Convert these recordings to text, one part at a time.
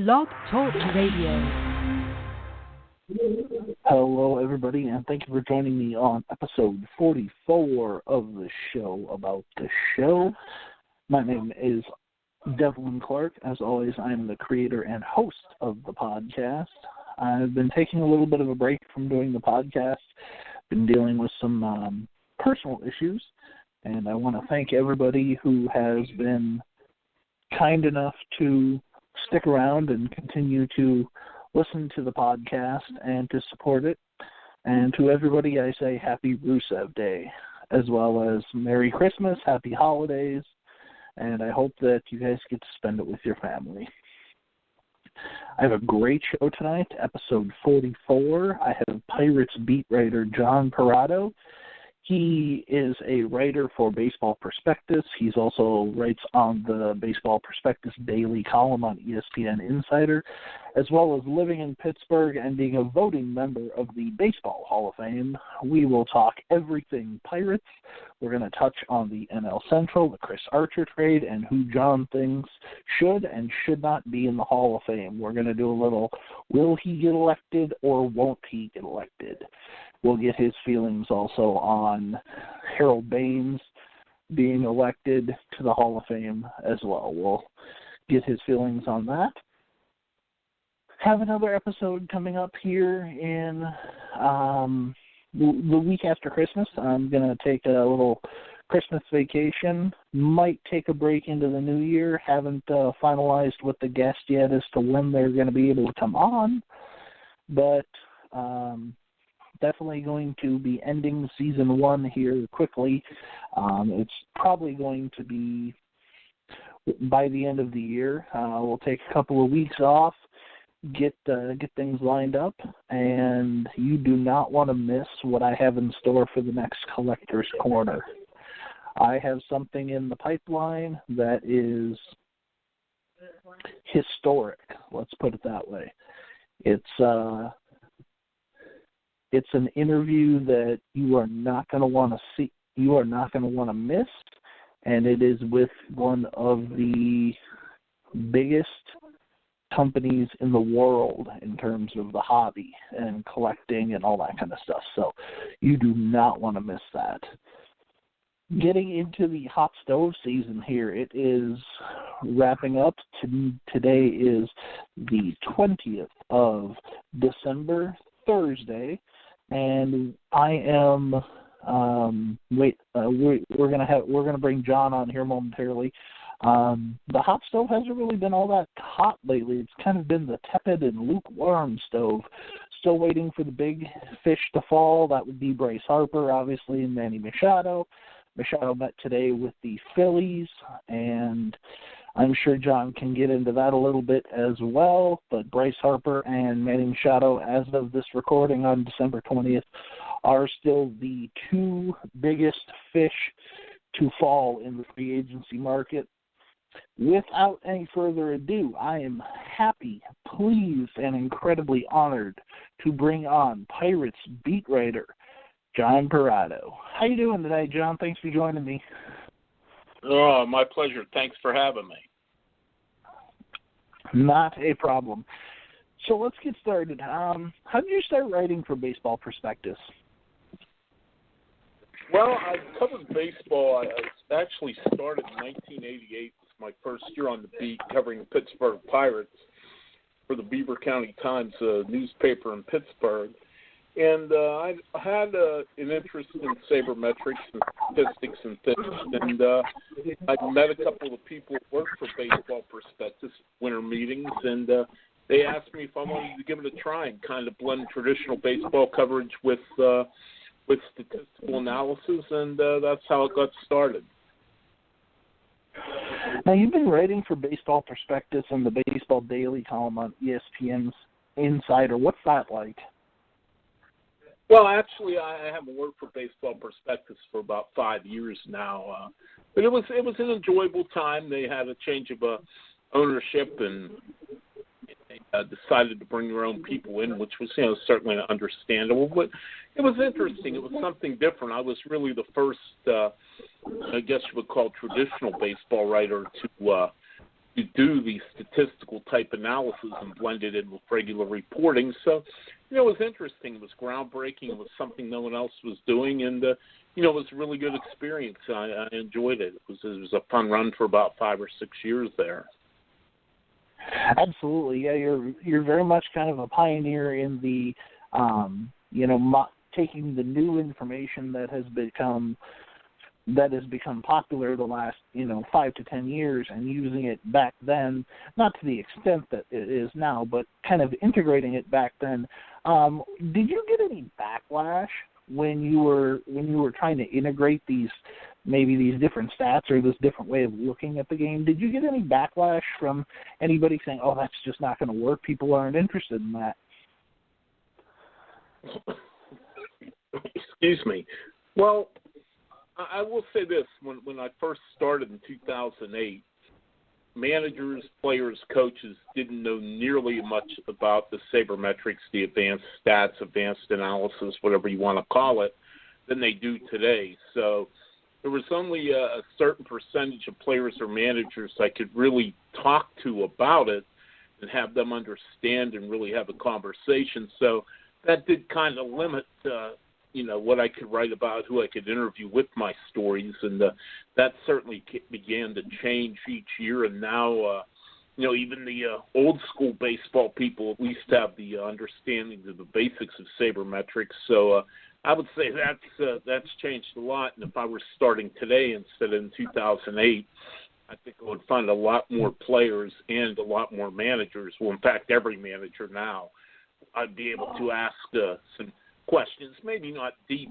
Blog Talk Radio. Hello, everybody, and thank you for joining me on episode 44 of the show about the show. My name is Devlin Clark. As always, I am the creator and host of the podcast. I've been taking a little bit of a break from doing the podcast, been dealing with some personal issues, and I want to thank everybody who has been kind enough to stick around and continue to listen to the podcast and to support it. And to everybody, I say Happy Rusev Day, as well as Merry Christmas, Happy Holidays, and I hope that you guys get to spend it with your family. I have a great show tonight, episode 44. I have Pirates beat writer John Perrotto. He is a writer for Baseball Prospectus. He's also writes on the Baseball Prospectus daily column on ESPN Insider, as well as living in Pittsburgh and being a voting member of the Baseball Hall of Fame. We will talk everything Pirates. We're going to touch on the NL Central, the Chris Archer trade, and who John thinks should and should not be in the Hall of Fame. We're going to do a little, will he get elected or won't he get elected? We'll get his feelings also on Harold Baines being elected to the Hall of Fame as well. We'll get his feelings on that. Have another episode coming up here in the week after Christmas. I'm going to take a little Christmas vacation. Might take a break into the new year. Haven't finalized with the guest yet as to when they're going to be able to come on. But definitely going to be ending season 1 here quickly. It's probably going to be by the end of the year. We'll take a couple of weeks off, get things lined up, and you do not want to miss what I have in store for the next Collector's Corner. I have something in the pipeline that is historic. Let's put it that way. It's an interview that you are not going to want to see, you are not going to want to miss, and it is with one of the biggest companies in the world in terms of the hobby and collecting and all that kind of stuff. So you do not want to miss that. Getting into the hot stove season here, it is wrapping up. Today is the 20th of December, Thursday, and I am we're gonna bring John on here momentarily. The hot stove hasn't really been all that hot lately. It's kind of been the tepid and lukewarm stove. Still waiting for the big fish to fall. That would be Bryce Harper, obviously, and Manny Machado. Machado met today with the Phillies, and I'm sure John can get into that a little bit as well, but Bryce Harper and Manny Machado, as of this recording on December 20th, are still the 2 biggest fish to fall in the free agency market. Without any further ado, I am happy, pleased, and incredibly honored to bring on Pirates beat writer John Perrotto. How you doing today, John? Thanks for joining me. Oh, my pleasure. Thanks for having me. Not a problem. So let's get started. How did you start writing for Baseball Prospectus? Well, I covered baseball. I actually started in 1988. It was my first year on the beat covering the Pittsburgh Pirates for the Beaver County Times newspaper in Pittsburgh. And I had an interest in sabermetrics and statistics and things. And I met a couple of people who worked for Baseball Prospectus winter meetings, and they asked me if I wanted to give it a try and kind of blend traditional baseball coverage with statistical analysis, and that's how it got started. Now, you've been writing for Baseball Prospectus and the Baseball Daily column on ESPN Insider. What's that like? Well, actually, I haven't worked for Baseball Prospectus for about 5 years now, but it was an enjoyable time. They had a change of ownership, and they decided to bring their own people in, which was certainly understandable. But it was interesting. It was something different. I was really the first, I guess you would call traditional baseball writer to to do the statistical type analysis and blend it in with regular reporting. So, it was interesting. It was groundbreaking. It was something no one else was doing, and it was a really good experience. I enjoyed it. It was a fun run for about 5 or 6 years there. Absolutely, yeah. You're very much kind of a pioneer in the taking the new information that has become popular the last 5 to 10 years and using it back then, not to the extent that it is now, but kind of integrating it back then. Did you get any backlash when you were trying to integrate these different stats or this different way of looking at the game? Did you get any backlash from anybody saying, "Oh, that's just not going to work. People aren't interested in that"? Excuse me. Well, I will say this. When I first started in 2008, managers, players, coaches didn't know nearly much about the sabermetrics, the advanced stats, advanced analysis, whatever you want to call it, than they do today. So there was only a certain percentage of players or managers I could really talk to about it and have them understand and really have a conversation. So that did kind of limit what I could write about, who I could interview with my stories, and that certainly began to change each year. And now, even the old school baseball people at least have the understanding of the basics of sabermetrics. So I would say that's changed a lot. And if I were starting today instead of in 2008, I think I would find a lot more players and a lot more managers. Well, in fact, every manager now, I'd be able to ask some questions, maybe not deep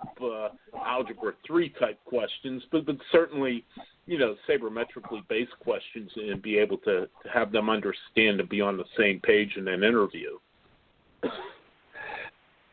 Algebra 3 type questions, but certainly, sabermetrically based questions, and be able to have them understand and be on the same page in an interview.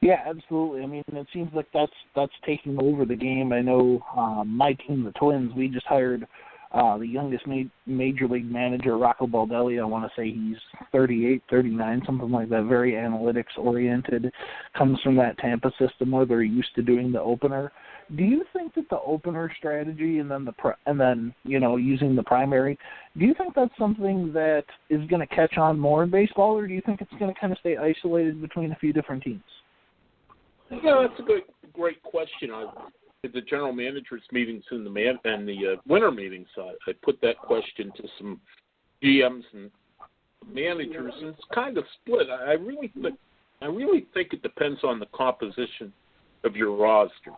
Yeah, absolutely. I mean, it seems like that's taking over the game. I know my team, the Twins, we just hired the youngest major league manager, Rocco Baldelli. I want to say he's 38, 39, something like that, very analytics-oriented, comes from that Tampa system where they're used to doing the opener. Do you think that the opener strategy and then using the primary, do you think that's something that is going to catch on more in baseball, or do you think it's going to kind of stay isolated between a few different teams? Yeah, that's a great question. At the general managers meetings and the winter meetings, I put that question to some GMs and managers, and it's kind of split. I really think it depends on the composition of your roster.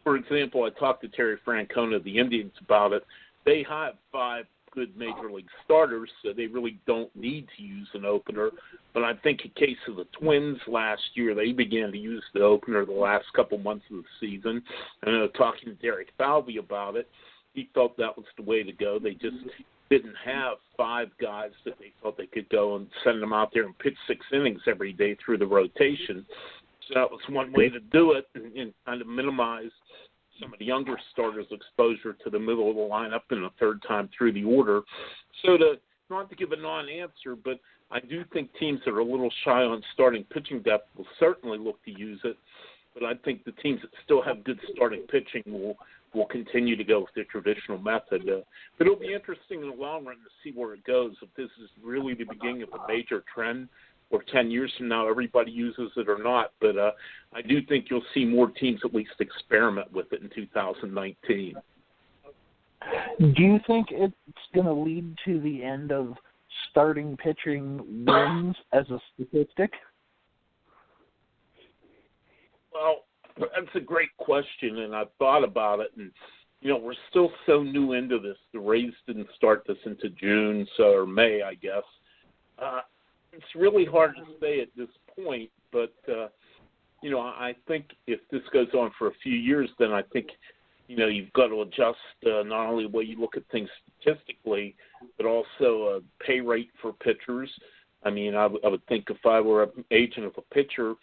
For example, I talked to Terry Francona of the Indians about it. They have 5 good major league starters, so they really don't need to use an opener. But I think in case of the Twins last year, they began to use the opener the last couple months of the season. And talking to Derek Falvey about it, he felt that was the way to go. They just didn't have 5 guys that they felt they could go and send them out there and pitch 6 innings every day through the rotation. So that was one way to do it and kind of minimize some of the younger starters' exposure to the middle of the lineup and the third time through the order. So not to give a non-answer, but I do think teams that are a little shy on starting pitching depth will certainly look to use it. But I think the teams that still have good starting pitching will continue to go with the traditional method. But it'll be interesting in the long run to see where it goes, if this is really the beginning of a major trend, or 10 years from now everybody uses it or not. But I do think you'll see more teams at least experiment with it in 2019. Do you think it's going to lead to the end of starting pitching wins as a statistic? Well, that's a great question, and I've thought about it. And, we're still so new into this. The Rays didn't start this into June, or May, I guess. It's really hard to say at this point, but, I think if this goes on for a few years, then I think, you've got to adjust not only the way you look at things statistically, but also a pay rate for pitchers. I mean, I would think if I were an agent of a pitcher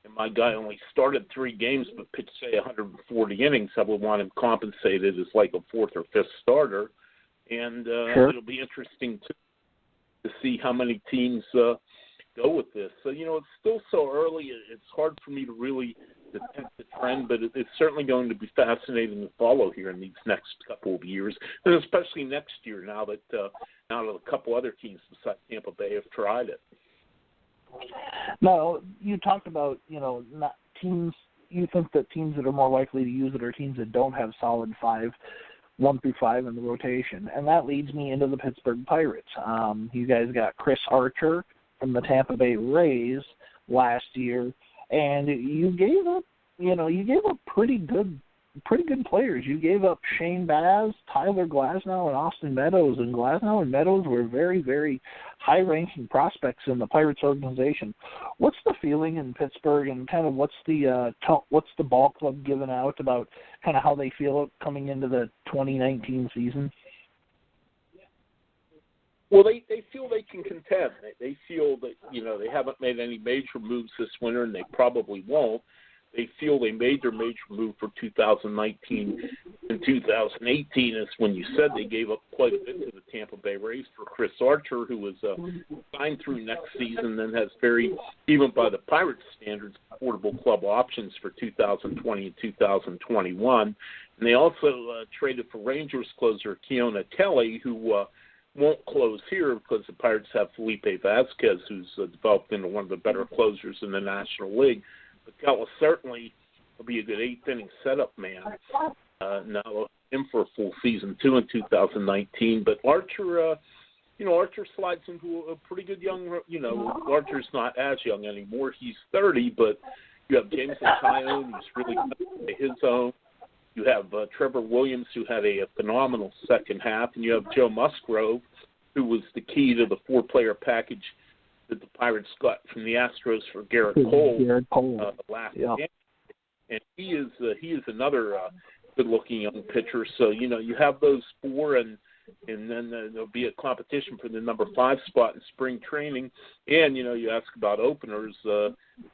and my guy only started 3 games but pitched, say, 140 innings, I would want him compensated as like a 4th or 5th starter. And Sure. It'll be interesting to see how many teams go with this. So, it's still so early. It's hard for me to really detect the trend, but it's certainly going to be fascinating to follow here in these next couple of years, and especially next year now that a couple other teams besides Tampa Bay have tried it. Now, you talked about, not teams. You think that teams that are more likely to use it are teams that don't have solid 1 through 5 in the rotation, and that leads me into the Pittsburgh Pirates. You guys got Chris Archer from the Tampa Bay Rays last year, and you gave up pretty good players. You gave up Shane Baz, Tyler Glasnow, and Austin Meadows, and Glasnow and Meadows were very, very high-ranking prospects in the Pirates organization. What's the feeling in Pittsburgh, and kind of what's the ball club giving out about kind of how they feel coming into the 2019 season? Well, they feel they can contend. They feel that, they haven't made any major moves this winter, and they probably won't. They feel they made their major move for 2019 and 2018 is when you said they gave up quite a bit to the Tampa Bay Rays for Chris Archer, who was signed through next season and has very, even by the Pirates standards, affordable club options for 2020 and 2021. And they also traded for Rangers closer Keona Kelly, who won't close here because the Pirates have Felipe Vasquez, who's developed into one of the better closers in the National League. But Kelly certainly will be a good eighth-inning setup man. Now him for a full season, too, in 2019. But Archer, Archer slides into a pretty good young, Archer's not as young anymore. He's 30, but you have Jameson Taillon, who's really got his own. You have Trevor Williams, who had a phenomenal second half, and you have Joe Musgrove, who was the key to the four-player package that the Pirates got from the Astros for Garrett Cole last year. And he is another good-looking young pitcher. So, you have those four, and then there'll be a competition for the number 5 spot in spring training. And, you ask about openers,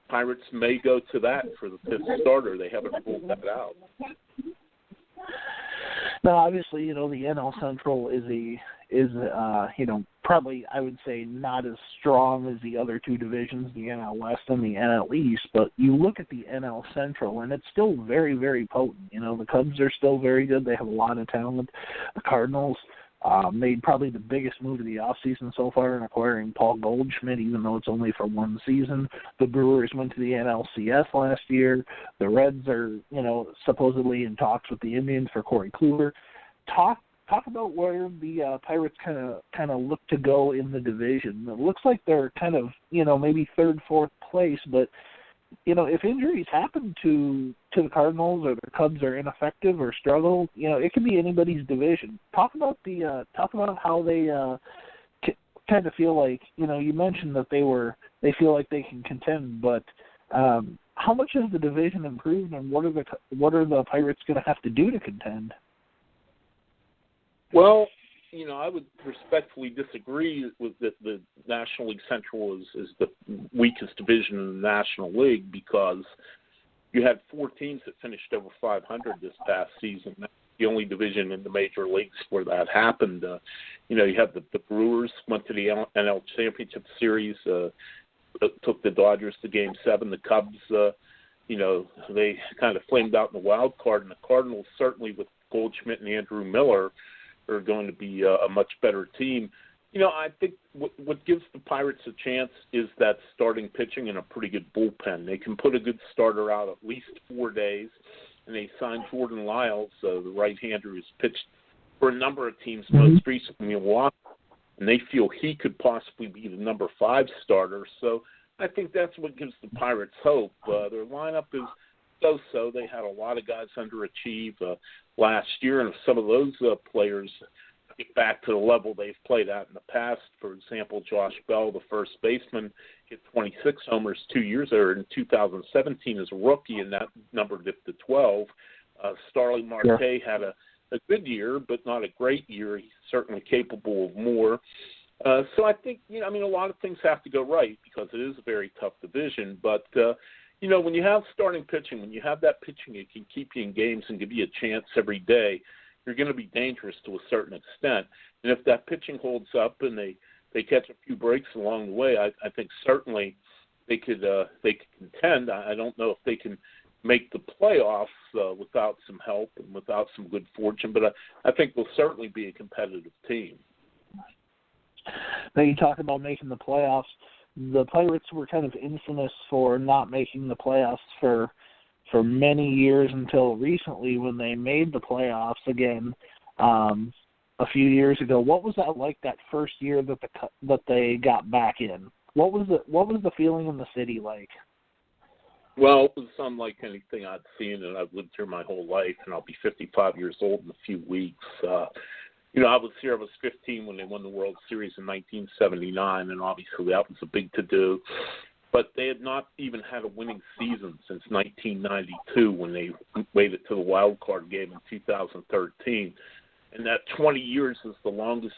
Pirates may go to that for the 5th starter. They haven't ruled that out. Now, obviously, the NL Central is probably, I would say, not as strong as the other two divisions, the NL West and the NL East, but you look at the NL Central, and it's still very, very potent. The Cubs are still very good. They have a lot of talent. The Cardinals made probably the biggest move of the offseason so far in acquiring Paul Goldschmidt, even though it's only for one season. The Brewers went to the NLCS last year. The Reds are, supposedly in talks with the Indians for Corey Kluber. Talk about where the Pirates kind of look to go in the division. It looks like they're kind of, maybe 3rd, 4th place, but if injuries happen to the Cardinals or the Cubs are ineffective or struggle, it could be anybody's division. Talk about how they kind of feel like, you mentioned that they feel like they can contend, but how much has the division improved, and what are the Pirates going to have to do to contend? Well, I would respectfully disagree with that the National League Central is the weakest division in the National League, because you had 4 teams that finished over 500 this past season. That's the only division in the major leagues where that happened. You have the Brewers went to the NL Championship Series, took the Dodgers to Game 7. The Cubs, they kind of flamed out in the wild card, and the Cardinals, certainly with Goldschmidt and Andrew Miller, are going to be a much better team. I think what gives the Pirates a chance is that starting pitching and a pretty good bullpen. They can put a good starter out at least 4 days, and they signed Jordan Lyles, the right-hander who's pitched for a number of teams, most recently Milwaukee, and they feel he could possibly be the number 5 starter. So I think that's what gives the Pirates hope. Their lineup is so. They had a lot of guys underachieve last year, and if some of those players get back to the level they've played at in the past, for example, Josh Bell, the first baseman, hit 26 homers 2 years ago in 2017 as a rookie, and that number dipped to 12. Starling Marte had a good year, but not a great year. He's certainly capable of more. So I think, a lot of things have to go right because it is a very tough division, but when you have starting pitching, when you have that pitching, it can keep you in games and give you a chance every day. You're going to be dangerous to a certain extent. And if that pitching holds up and they they catch a few breaks along the way, I think certainly they could contend. I don't know if they can make the playoffs without some help and without some good fortune, but I think they'll certainly be a competitive team. Now, you talk about making the playoffs. The Pirates were kind of infamous for not making the playoffs for many years until recently when they made the playoffs again a few years ago. What was that like that first year that they got back in? What was the feeling in the city like? Well, it was unlike anything I'd seen, and I've lived here my whole life, and I'll be 55 years old in a few weeks. I was here. I was 15 when they won the World Series in 1979, and obviously that was a big to-do. But they had not even had a winning season since 1992 when they made it to the wild card game in 2013. And that 20 years is the longest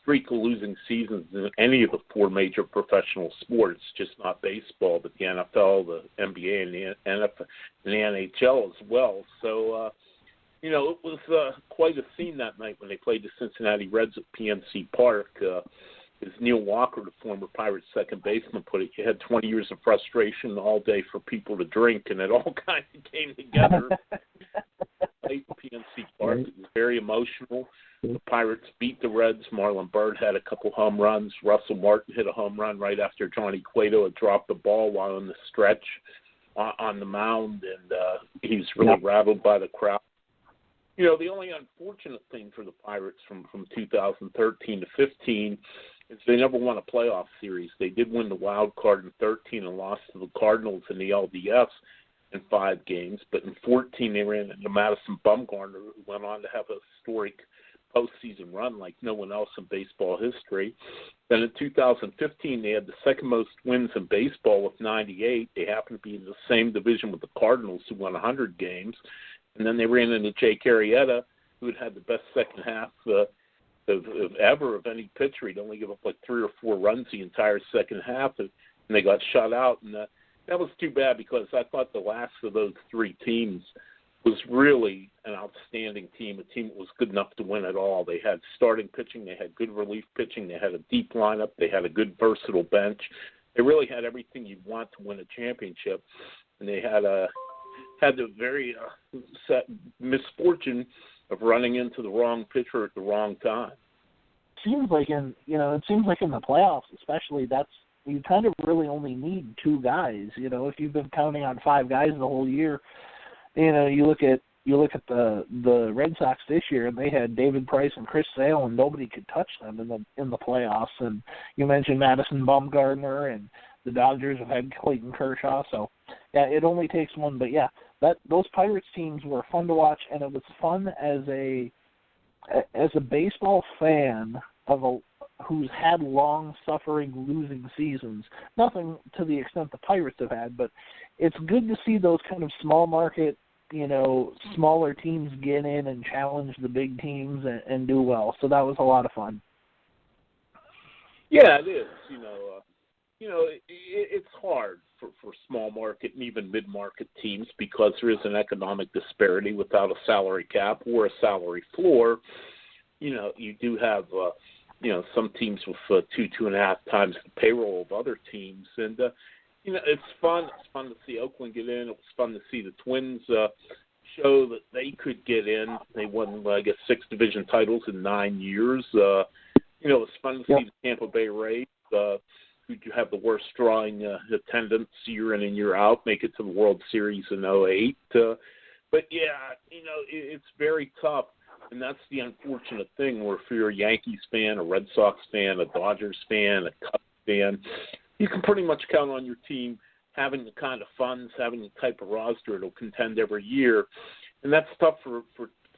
streak of losing seasons in any of the four major professional sports, just not baseball, but the NFL, the NBA, and the NFL, and the NHL as well. So, it was quite a scene that night when they played the Cincinnati Reds at PNC Park. As Neil Walker, the former Pirates second baseman, put it, you had 20 years of frustration all day for people to drink, and it all kind of came together. At PNC Park, it was very emotional. The Pirates beat the Reds. Marlon Byrd had a couple home runs. Russell Martin hit a home run right after Johnny Cueto had dropped the ball while in the stretch on the mound, and he's really rattled by the crowd. The only unfortunate thing for the Pirates from 2013 to 15 is they never won a playoff series. They did win the wild card in 13 and lost to the Cardinals in the LDS in 5 games. But in 14, they ran into Madison Bumgarner, who went on to have a historic postseason run like no one else in baseball history. Then in 2015, they had the second most wins in baseball with 98. They happened to be in the same division with the Cardinals, who won 100 games. And then they ran into Jake Arrieta, who had the best second half ever of any pitcher. He'd only give up like 3 or 4 runs the entire second half, and they got shut out. And that was too bad because I thought the last of those 3 teams was really an outstanding team, a team that was good enough to win it all. They had starting pitching, they had good relief pitching, they had a deep lineup, they had a good versatile bench. They really had everything you'd want to win a championship, and they had the very misfortune of running into the wrong pitcher at the wrong time. Seems like in the playoffs, especially, you kind of really only need 2 guys. If you've been counting on 5 guys the whole year, you look at the Red Sox this year, and they had David Price and Chris Sale, and nobody could touch them in the playoffs. And you mentioned Madison Bumgarner, and the Dodgers have had Clayton Kershaw. So yeah, it only takes one. But yeah, those Pirates teams were fun to watch, and it was fun as a baseball fan who's had long-suffering losing seasons. Nothing to the extent the Pirates have had, but it's good to see those kind of small market, smaller teams get in and challenge the big teams and do well. So that was a lot of fun. Yeah, it is. It's hard for small market and even mid-market teams because there is an economic disparity without a salary cap or a salary floor. You do have some teams with 2.5 times the payroll of other teams, and it's fun. It's fun to see Oakland get in. It was fun to see the Twins show that they could get in. They won, 6 division titles in 9 years. It's fun to see the Tampa Bay Rays, who have the worst drawing attendance year in and year out, make it to the World Series in 2008. But yeah, it's very tough. And that's the unfortunate thing where if you're a Yankees fan, a Red Sox fan, a Dodgers fan, a Cubs fan, you can pretty much count on your team having the kind of funds, having the type of roster that'll contend every year. And that's tough for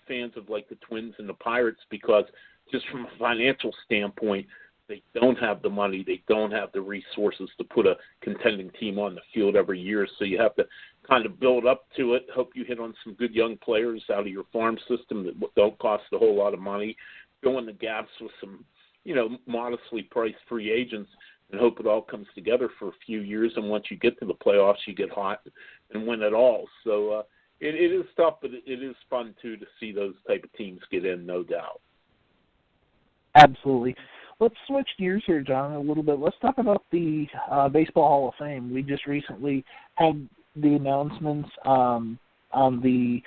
fans of like the Twins and the Pirates because just from a financial standpoint, they don't have the money, they don't have the resources to put a contending team on the field every year. So you have to kind of build up to it, hope you hit on some good young players out of your farm system that don't cost a whole lot of money, fill in the gaps with some, modestly priced free agents, and hope it all comes together for a few years. And once you get to the playoffs, you get hot and win it all. So it is tough, but it is fun, too, to see those type of teams get in, no doubt. Absolutely. let's switch gears here, John, a little bit. Let's talk about the Baseball Hall of Fame. We just recently had the announcements on the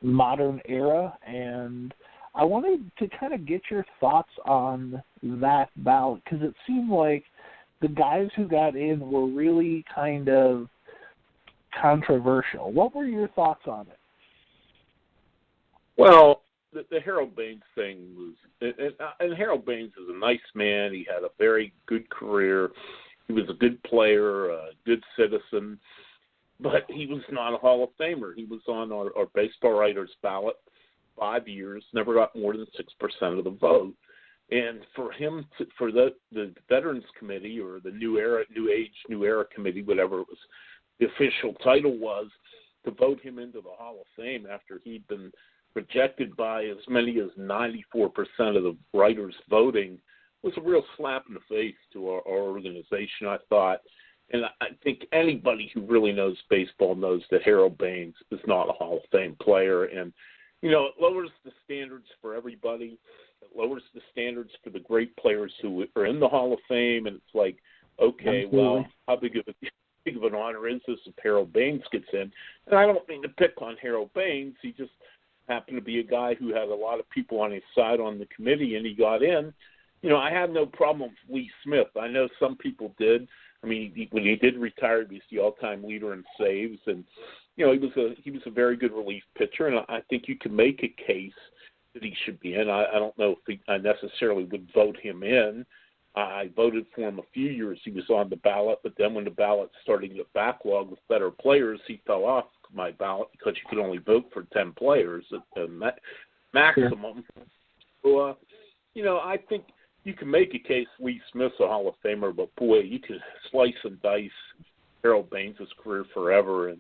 modern era, and I wanted to kind of get your thoughts on that ballot, because it seemed like the guys who got in were really kind of controversial. What were your thoughts on it? Well, the Harold Baines thing was, and Harold Baines is a nice man. He had a very good career. He was a good player, a good citizen, but he was not a Hall of Famer. He was on our baseball writers ballot 5 years, never got more than 6% of the vote. And for him, for the Veterans Committee or the New Era Committee, whatever it was, the official title was, to vote him into the Hall of Fame after he'd been rejected by as many as 94% of the writers voting was a real slap in the face to our organization, I thought. And I think anybody who really knows baseball knows that Harold Baines is not a Hall of Fame player. And, you know, it lowers the standards for everybody. It lowers the standards for the great players who are in the Hall of Fame. And it's like, okay, well, how big of an honor is this if Harold Baines gets in? And I don't mean to pick on Harold Baines. He just happened to be a guy who had a lot of people on his side on the committee, and he got in. You know, I had no problem with Lee Smith. I know some people did. I mean, when he did retire, he was the all-time leader in saves, and you know, he was a very good relief pitcher, and I think you can make a case that he should be in. I don't know if I necessarily would vote him in. I voted for him a few years. He was on the ballot, but then when the ballot started to get backlogged with better players, he fell off my ballot because you could only vote for 10 players at the maximum. So, you know, I think you can make a case Lee Smith's a Hall of Famer, but boy, you could slice and dice Harold Baines' career forever, and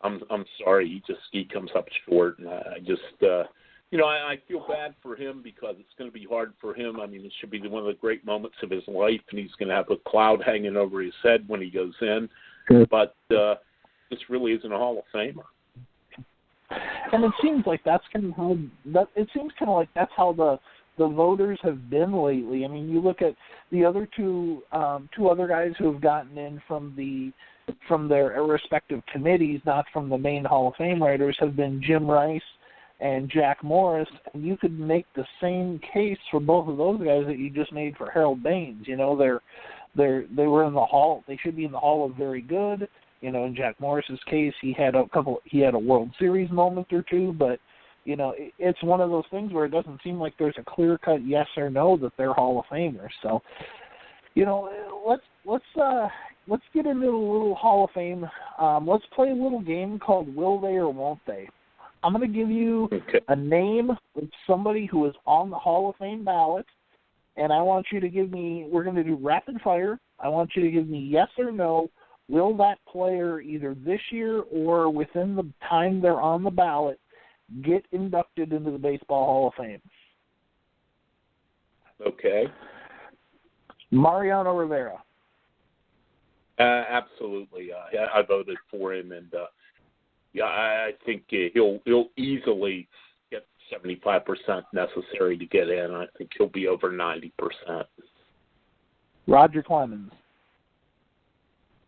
I'm sorry, he comes up short, and I just you know, I feel bad for him because it's going to be hard for him. I mean, it should be one of the great moments of his life, and he's going to have a cloud hanging over his head when he goes in. But this really isn't a Hall of Famer. And it seems like that's kind of how that's how the voters have been lately. I mean, you look at the other two other guys who have gotten in from their respective committees, not from the main Hall of Fame writers, have been Jim Rice and Jack Morris, and you could make the same case for both of those guys that you just made for Harold Baines. You know, they were in the Hall. They should be in the Hall of Very Good. You know, in Jack Morris's case, he had a World Series moment or two, but you know, it's one of those things where it doesn't seem like there's a clear-cut yes or no that they're Hall of Famers. So, you know, let's get into a little Hall of Fame. Let's play a little game called Will They or Won't They. I'm going to give you a name of somebody who is on the Hall of Fame ballot, and I want you to give me, we're going to do rapid fire. I want you to give me yes or no. Will that player either this year or within the time they're on the ballot get inducted into the Baseball Hall of Fame? Okay. Mariano Rivera. Absolutely. I voted for him, and yeah, I think he'll easily get 75% necessary to get in. I think he'll be over 90%. Roger Clemens.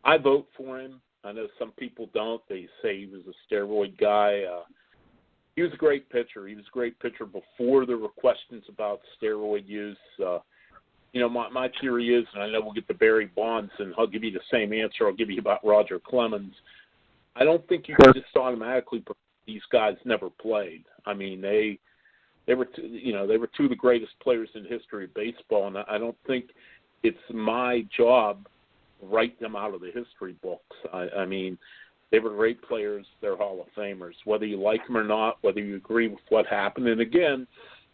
I vote for him. I know some people don't. They say he was a steroid guy. He was a great pitcher. He was a great pitcher before there were questions about steroid use. You know, my theory is, and I know we'll get to Barry Bonds, and I'll give you the same answer I'll give you about Roger Clemens. I don't think you can just automatically put these guys never played. I mean, they were two of the greatest players in the history of baseball, and I don't think it's my job to write them out of the history books. I mean, they were great players. They're Hall of Famers, whether you like them or not, whether you agree with what happened. And again,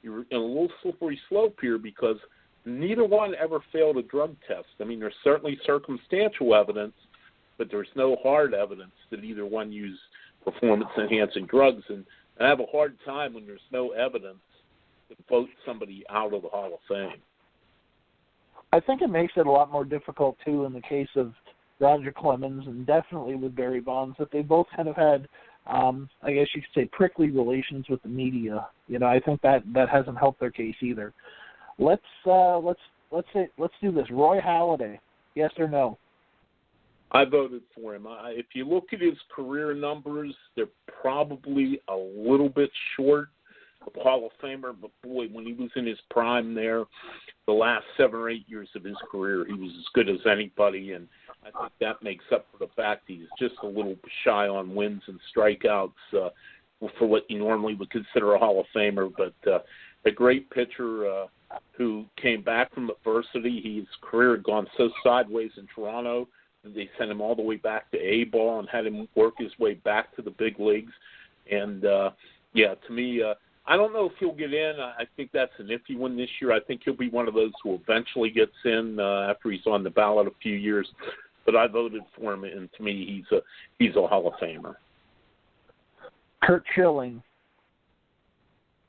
you're in a little slippery slope here because neither one ever failed a drug test. I mean, there's certainly circumstantial evidence, but there's no hard evidence that either one used performance-enhancing drugs. And I have a hard time when there's no evidence to vote somebody out of the Hall of Fame. I think it makes it a lot more difficult, too, in the case of Roger Clemens and definitely with Barry Bonds, that they both kind of had, I guess you could say, prickly relations with the media. You know, I think that hasn't helped their case either. Let's let's do this. Roy Halladay, yes or no? I voted for him. If you look at his career numbers, they're probably a little bit short of Hall of Famer, but boy, when he was in his prime there, the last 7 or 8 years of his career, he was as good as anybody, and I think that makes up for the fact he's just a little shy on wins and strikeouts for what you normally would consider a Hall of Famer, but a great pitcher who came back from adversity. His career had gone so sideways in Toronto, and they sent him all the way back to A-ball and had him work his way back to the big leagues. And, to me, I don't know if he'll get in. I think that's an iffy one this year. I think he'll be one of those who eventually gets in after he's on the ballot a few years. But I voted for him, and to me, he's a Hall of Famer. Curt Schilling.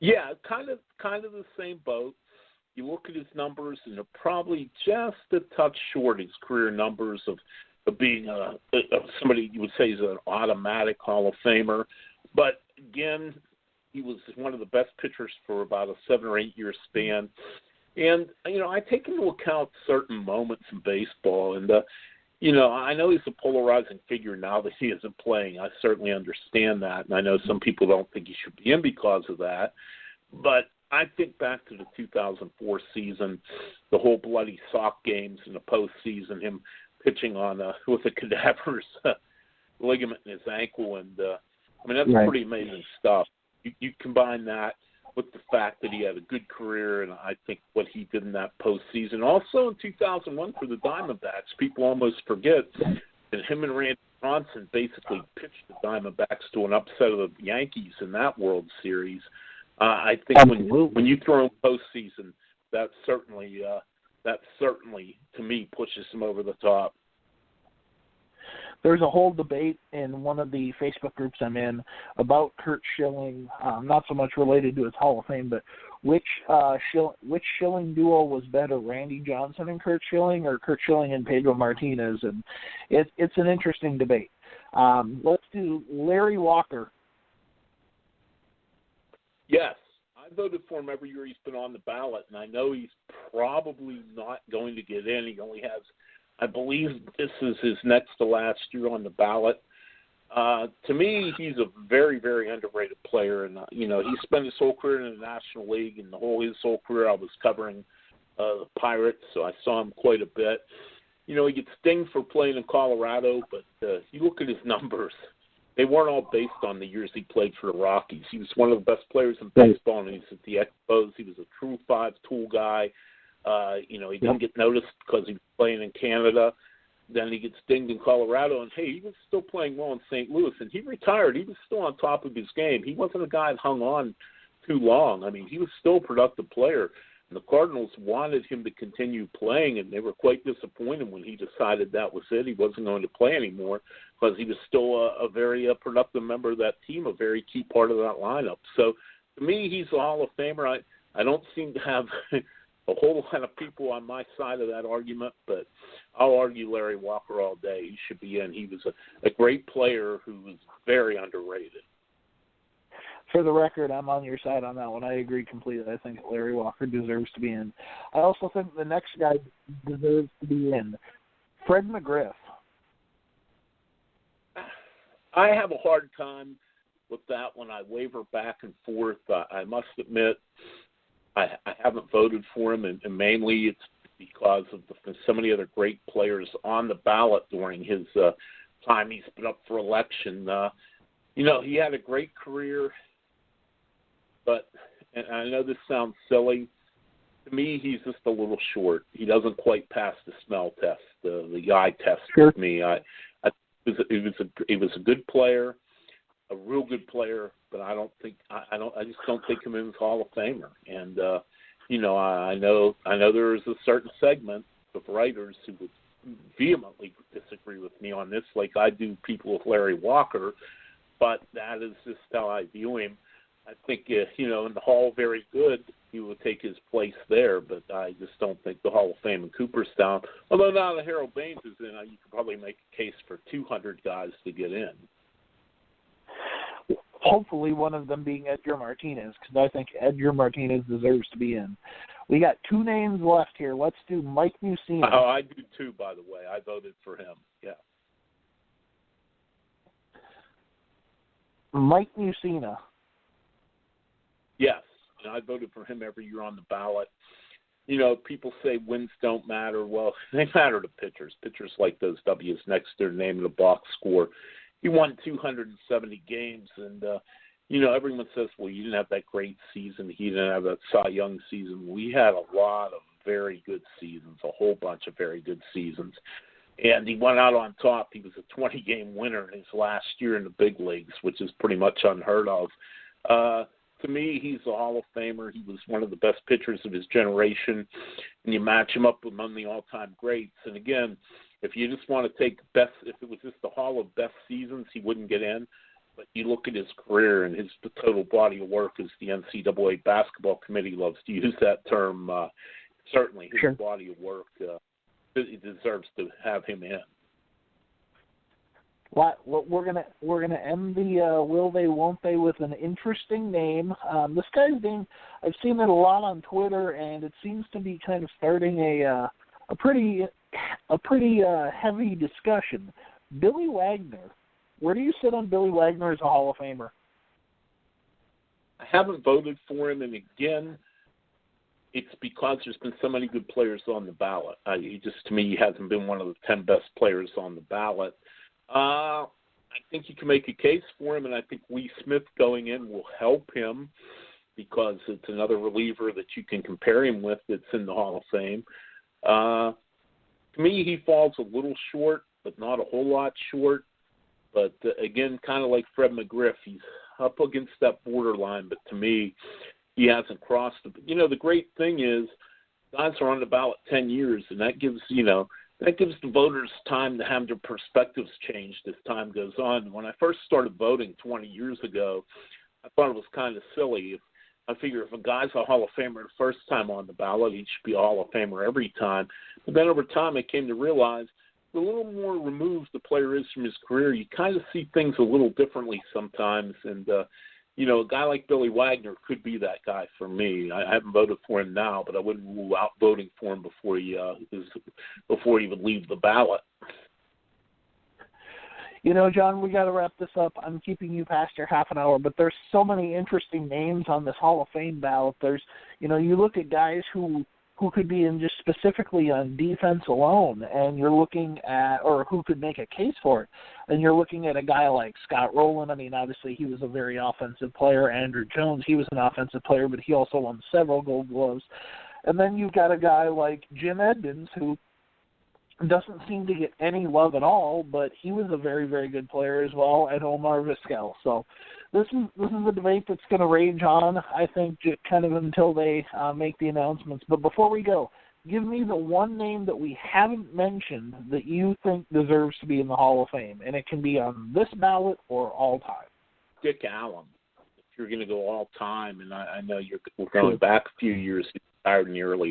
Yeah, kind of the same boat. You look at his numbers, and they're probably just a touch short, his career numbers of being somebody you would say is an automatic Hall of Famer. But, again, he was one of the best pitchers for about a 7 or 8 year span. And, I take into account certain moments in baseball. And, I know he's a polarizing figure now that he isn't playing. I certainly understand that. And I know some people don't think he should be in because of that. But I think back to the 2004 season, the whole bloody sock games in the postseason, him pitching on with a cadaverous ligament in his ankle. And, that's right. Pretty amazing stuff. You combine that with the fact that he had a good career, and I think what he did in that postseason. Also in 2001 for the Diamondbacks, people almost forget that him and Randy Johnson basically pitched the Diamondbacks to an upset of the Yankees in that World Series. I think when you throw in postseason, that certainly to me pushes him over the top. There's a whole debate in one of the Facebook groups I'm in about Curt Schilling, not so much related to his Hall of Fame, but which Schilling duo was better, Randy Johnson and Curt Schilling, or Curt Schilling and Pedro Martinez, and it's an interesting debate. Let's do Larry Walker. Yes, I voted for him every year he's been on the ballot, and I know he's probably not going to get in. He only has, I believe this is his next to last year on the ballot. To me, he's a very, very underrated player, and he spent his whole career in the National League, and his whole career I was covering the Pirates, so I saw him quite a bit. He gets dinged for playing in Colorado, but you look at his numbers. They weren't all based on the years he played for the Rockies. He was one of the best players in baseball, and he's at the Expos. He was a true five-tool guy. He didn't get noticed because he was playing in Canada. Then he gets dinged in Colorado, and, he was still playing well in St. Louis. And he retired. He was still on top of his game. He wasn't a guy that hung on too long. He was still a productive player. And the Cardinals wanted him to continue playing, and they were quite disappointed when he decided that was it. He wasn't going to play anymore because he was still a very productive member of that team, a very key part of that lineup. So, to me, he's a Hall of Famer. I don't seem to have a whole lot of people on my side of that argument, but I'll argue Larry Walker all day. He should be in. He was a great player who was very underrated. For the record, I'm on your side on that one. I agree completely. I think Larry Walker deserves to be in. I also think the next guy deserves to be in. Fred McGriff. I have a hard time with that one. I waver back and forth. I must admit I haven't voted for him, and mainly it's because of so many other great players on the ballot during his time he's been up for election. He had a great career. But, and I know this sounds silly, to me he's just a little short. He doesn't quite pass the smell test, the eye test with me. He was a good player, a real good player, but I just don't think him in the Hall of Famer. And I know there is a certain segment of writers who would vehemently disagree with me on this, like I do people with Larry Walker, but that is just how I view him. I think, in the Hall, very good, he would take his place there, but I just don't think the Hall of Fame in Cooperstown, although now that Harold Baines is in, you could probably make a case for 200 guys to get in. Hopefully one of them being Edgar Martinez, because I think Edgar Martinez deserves to be in. We got 2 names left here. Let's do Mike Mussina. Oh, I do too, by the way. I voted for him. Yeah. Mike Mussina. Yes, and I voted for him every year on the ballot. People say wins don't matter. Well, they matter to pitchers. Pitchers like those W's next to their name in the box score. He won 270 games, and, everyone says, well, you didn't have that great season. He didn't have that Cy Young season. We had a lot of very good seasons, a whole bunch of very good seasons. And he went out on top. He was a 20-game winner in his last year in the big leagues, which is pretty much unheard of. To me, he's a Hall of Famer. He was one of the best pitchers of his generation, and you match him up among the all-time greats. And again, if you just want to take best, if it was just the Hall of Best Seasons, he wouldn't get in. But you look at his career and his total body of work, as the NCAA basketball committee loves to use that term. Certainly, his body of work it deserves to have him in. We're gonna end the will they won't they with an interesting name. This guy's name, I've seen it a lot on Twitter, and it seems to be kind of starting a pretty heavy discussion. Billy Wagner. Where do you sit on Billy Wagner as a Hall of Famer? I haven't voted for him, and again, it's because there's been so many good players on the ballot. To me, he hasn't been one of the 10 best players on the ballot. I think you can make a case for him, and I think Lee Smith going in will help him because it's another reliever that you can compare him with that's in the Hall of Fame. To me, he falls a little short, but not a whole lot short. But, again, kind of like Fred McGriff, he's up against that borderline, but to me, he hasn't crossed it. But, the great thing is guys are on the ballot 10 years, and that gives the voters time to have their perspectives changed as time goes on. When I first started voting 20 years ago, I thought it was kind of silly. I figure if a guy's a Hall of Famer the first time on the ballot, he should be a Hall of Famer every time. But then over time, I came to realize the little more removed the player is from his career, you kind of see things a little differently sometimes. And, a guy like Billy Wagner could be that guy for me. I haven't voted for him now, but I wouldn't rule out voting for him before he would leave the ballot. John, we got to wrap this up. I'm keeping you past your half an hour, but there's so many interesting names on this Hall of Fame ballot. There's, you look at guys who could be in just specifically on defense alone, and you're looking at, or who could make a case for it, and you're looking at a guy like Scott Rowland. I mean, obviously he was a very offensive player. Andrew Jones, he was an offensive player, but he also won several Gold Gloves. And then you've got a guy like Jim Edmonds, who doesn't seem to get any love at all, but he was a very, very good player as well, and Omar Vizquel. So this is a debate that's going to rage on, I think, kind of until they make the announcements. But before we go, give me the one name that we haven't mentioned that you think deserves to be in the Hall of Fame, and it can be on this ballot or all time. Dick Allen. If you're going to go all time, and I know we're going back a few years. He retired in the early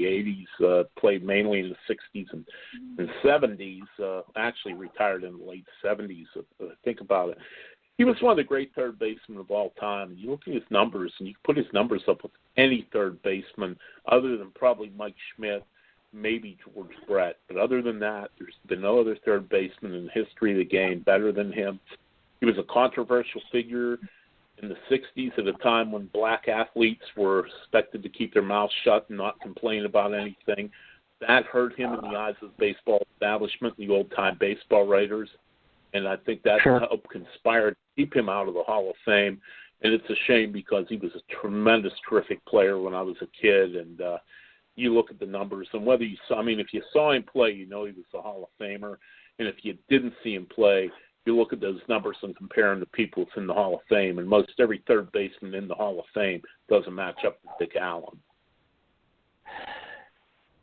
80s, played mainly in the 60s and 70s, actually retired in the late 70s. Think about it. He was one of the great third basemen of all time. You look at his numbers, and you can put his numbers up with any third baseman other than probably Mike Schmidt, maybe George Brett. But other than that, there's been no other third baseman in the history of the game better than him. He was a controversial figure in the 60s at a time when black athletes were expected to keep their mouths shut and not complain about anything. That hurt him in the eyes of the baseball establishment, the old-time baseball writers. And I think that helped conspire to keep him out of the Hall of Fame. And it's a shame because he was a tremendous, terrific player when I was a kid. And you look at the numbers, and whether you saw, if you saw him play, he was a Hall of Famer. And if you didn't see him play, you look at those numbers and compare them to people that's in the Hall of Fame. And most every third baseman in the Hall of Fame doesn't match up with Dick Allen.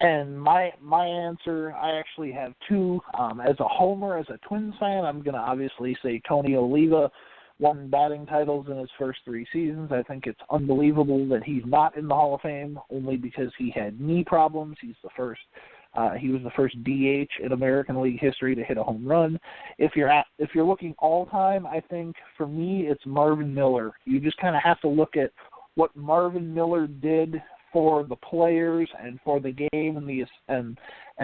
And my answer, I actually have two. As a homer, as a Twins fan, I'm going to obviously say Tony Oliva won batting titles in his first 3 seasons. I think it's unbelievable that he's not in the Hall of Fame, only because he had knee problems. He was the first DH in American League history to hit a home run. If you're looking all time, I think for me it's Marvin Miller. You just kind of have to look at what Marvin Miller did for the players and for the game and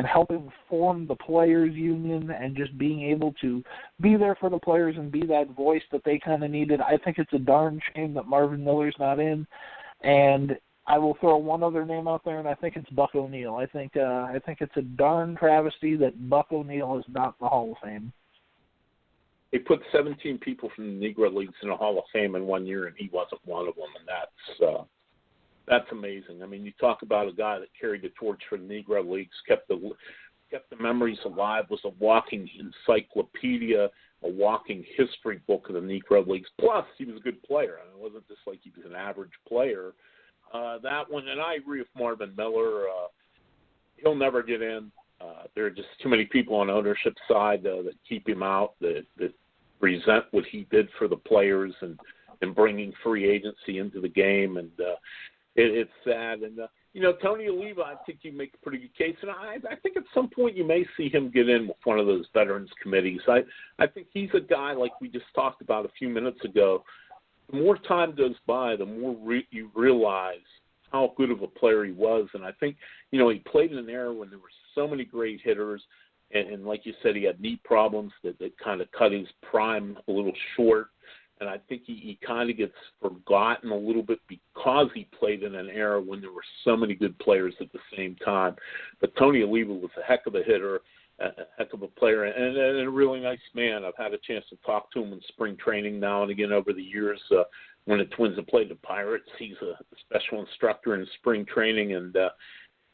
helping form the players union and just being able to be there for the players and be that voice that they kind of needed. I think it's a darn shame that Marvin Miller's not in. And I will throw one other name out there, and I think it's Buck O'Neil. I think it's a darn travesty that Buck O'Neil is not in the Hall of Fame. They put 17 people from the Negro Leagues in the Hall of Fame in 1 year, and he wasn't one of them, and that's amazing. I mean, you talk about a guy that carried the torch for the Negro Leagues, kept the memories alive, was a walking encyclopedia, a walking history book of the Negro Leagues. Plus, he was a good player. I mean, it wasn't just like he was an average player. That one, and I agree with Marvin Miller. He'll never get in. There are just too many people on the ownership side that keep him out, that resent what he did for the players and bringing free agency into the game. And it's sad. And, Tony Oliva, I think you make a pretty good case. And I think at some point you may see him get in with one of those veterans committees. I think he's a guy, like we just talked about a few minutes ago. The more time goes by, the more you realize how good of a player he was. And I think, he played in an era when there were so many great hitters. And like you said, he had knee problems that kind of cut his prime a little short. And I think he kind of gets forgotten a little bit because he played in an era when there were so many good players at the same time. But Tony Oliva was a heck of a hitter, a heck of a player, and a really nice man. I've had a chance to talk to him in spring training now and again over the years. When the Twins have played the Pirates, he's a special instructor in spring training, and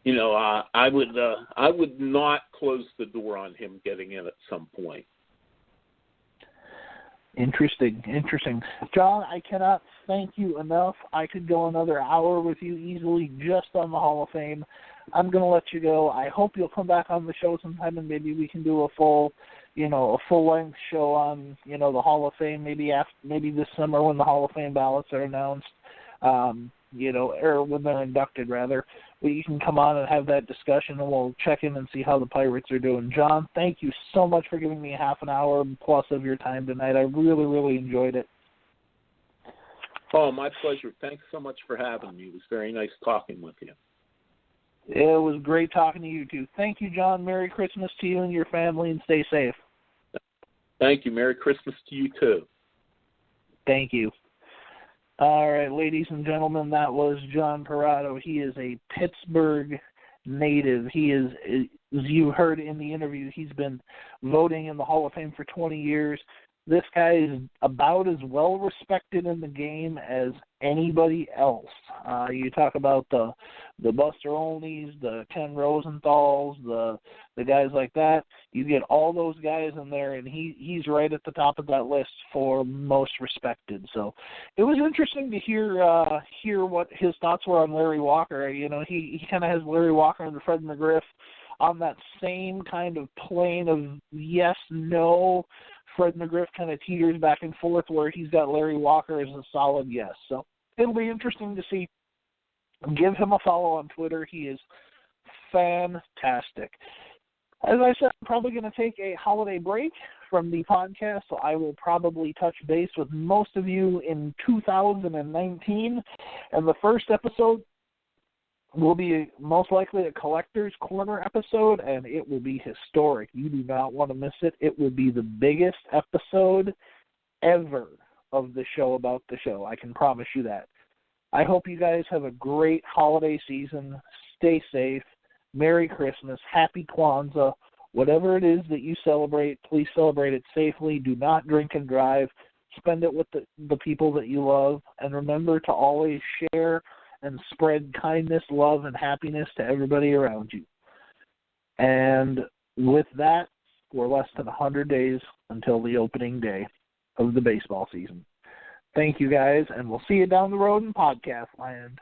I would not close the door on him getting in at some point. Interesting. John, I cannot thank you enough. I could go another hour with you easily just on the Hall of Fame. I'm going to let you go. I hope you'll come back on the show sometime and maybe we can do a full-length show on, the Hall of Fame, maybe this summer when the Hall of Fame ballots are announced, or when they're inducted, rather. You can come on and have that discussion, and we'll check in and see how the Pirates are doing. John, thank you so much for giving me half an hour plus of your time tonight. I really, really enjoyed it. Oh, my pleasure. Thanks so much for having me. It was very nice talking with you. It was great talking to you, too. Thank you, John. Merry Christmas to you and your family, and stay safe. Thank you. Merry Christmas to you, too. Thank you. All right, ladies and gentlemen, that was John Perrotto. He is a Pittsburgh native. He is, as you heard in the interview, he's been voting in the Hall of Fame for 20 years. This guy is about as well respected in the game as anybody else. You talk about the Buster Olneys, the Ken Rosenthal's, the guys like that. You get all those guys in there, and he's right at the top of that list for most respected. So it was interesting to hear what his thoughts were on Larry Walker. He kind of has Larry Walker and Fred McGriff on that same kind of plane of yes, no. Fred McGriff kind of teeters back and forth where he's got Larry Walker as a solid yes. So it'll be interesting to see. Give him a follow on Twitter. He is fantastic. As I said, I'm probably going to take a holiday break from the podcast, so I will probably touch base with most of you in 2019. And the first episode will be most likely a Collector's Corner episode, and it will be historic. You do not want to miss it. It will be the biggest episode ever of the show about the show. I can promise you that. I hope you guys have a great holiday season. Stay safe. Merry Christmas. Happy Kwanzaa. Whatever it is that you celebrate, please celebrate it safely. Do not drink and drive. Spend it with the people that you love. And remember to always share and spread kindness, love, and happiness to everybody around you. And with that, we're less than 100 days until the opening day of the baseball season. Thank you, guys, and we'll see you down the road in podcast land.